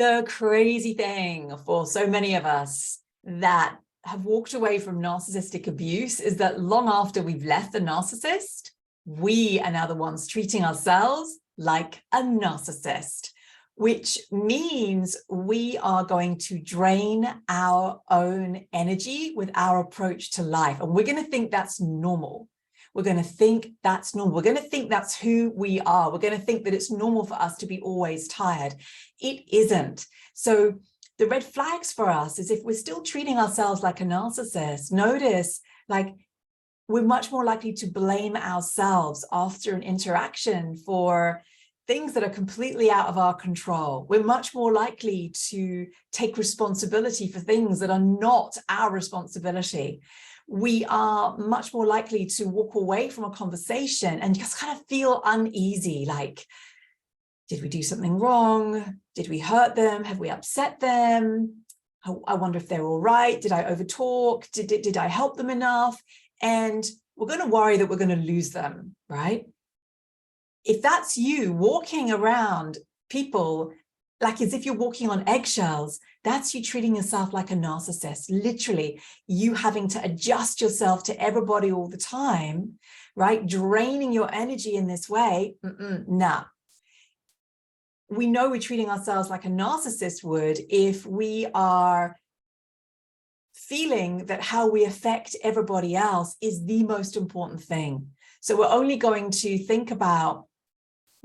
The crazy thing for so many of us that have walked away from narcissistic abuse is that long after we've left the narcissist, we are now the ones treating ourselves like a narcissist, which means we are going to drain our own energy with our approach to life. And we're going to think that's normal. We're going to think that's normal. We're going to think that's who we are. We're going to think that it's normal for us to be always tired. It isn't. So the red flags for us is if we're still treating ourselves like a narcissist, notice like we're much more likely to blame ourselves after an interaction for things that are completely out of our control. We're much more likely to take responsibility for things that are not our responsibility. We are much more likely to walk away from a conversation and just kind of feel uneasy, like, did we do something wrong? Did we hurt them? Have we upset them? I wonder if they're all right. Did I overtalk? Did I help them enough? And we're going to worry that we're going to lose them, right? If that's you walking around people like as if you're walking on eggshells, that's you treating yourself like a narcissist. Literally, you having to adjust yourself to everybody all the time, right? Draining your energy in this way. Nah. We know we're treating ourselves like a narcissist would if we are feeling that how we affect everybody else is the most important thing. So we're only going to think about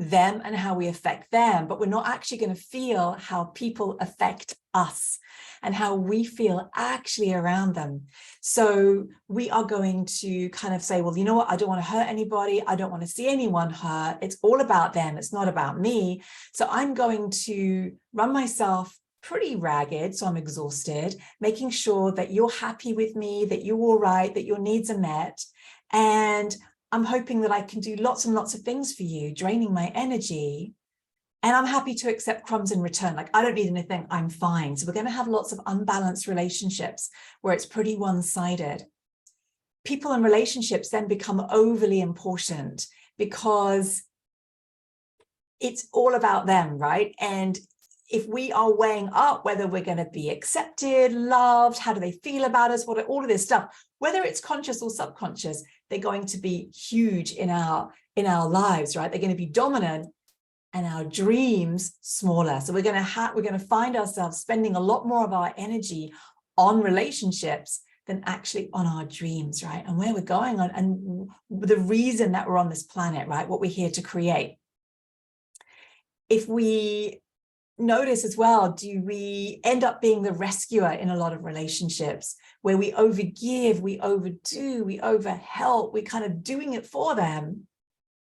them and how we affect them, but we're not actually going to feel how people affect us and how we feel actually around them. So we are going to kind of say, well, you know what? I don't want to hurt anybody. I don't want to see anyone hurt. It's all about them. It's not about me. So I'm going to run myself pretty ragged. So I'm exhausted, making sure that you're happy with me, that you're all right, that your needs are met. And I'm hoping that I can do lots and lots of things for you, draining my energy. And I'm happy to accept crumbs in return. Like, I don't need anything, I'm fine. So we're going to have lots of unbalanced relationships where it's pretty one-sided. People in relationships then become overly important because it's all about them, right? And if we are weighing up whether we're going to be accepted, loved, how do they feel about us, what all of this stuff, whether it's conscious or subconscious, they're going to be huge in our lives, right? They're going to be dominant and our dreams smaller. So we're going to find ourselves spending a lot more of our energy on relationships than actually on our dreams, right? And where we're going on and the reason that we're on this planet, right? What we're here to create. If we notice as well, do we end up being the rescuer in a lot of relationships where we overgive, we overdo, we overhelp, we're kind of doing it for them,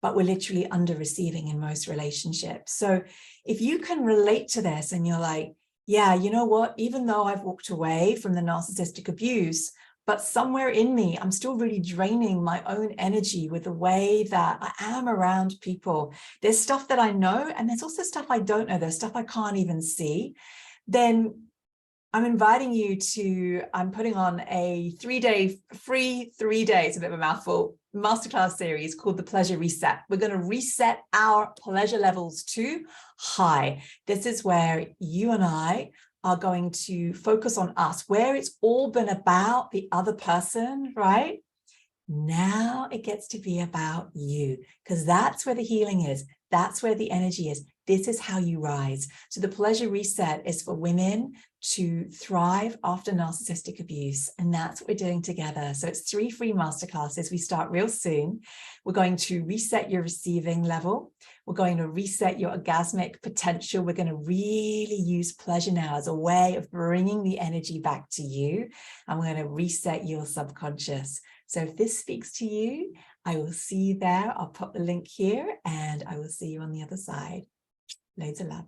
but we're literally under receiving in most relationships. So if you can relate to this and you're like, yeah, you know what, even though I've walked away from the narcissistic abuse, but somewhere in me, I'm still really draining my own energy with the way that I am around people. There's stuff that I know, and there's also stuff I don't know. There's stuff I can't even see. Then I'm inviting you to, I'm putting on a free 3 day, it's a bit of a mouthful, masterclass series called the Pleasure Reset. We're going to reset our pleasure levels to high. This is where you and I are going to focus on us, where it's all been about the other person, right? Now it gets to be about you, because that's where the healing is. That's where the energy is. This is how you rise. So the Pleasure Reset is for women to thrive after narcissistic abuse. And that's what we're doing together. So it's 3 free masterclasses. We start real soon. We're going to reset your receiving level. We're going to reset your orgasmic potential. We're going to really use pleasure now as a way of bringing the energy back to you. And we're going to reset your subconscious. So if this speaks to you, I will see you there. I'll put the link here and I will see you on the other side. Loads of love.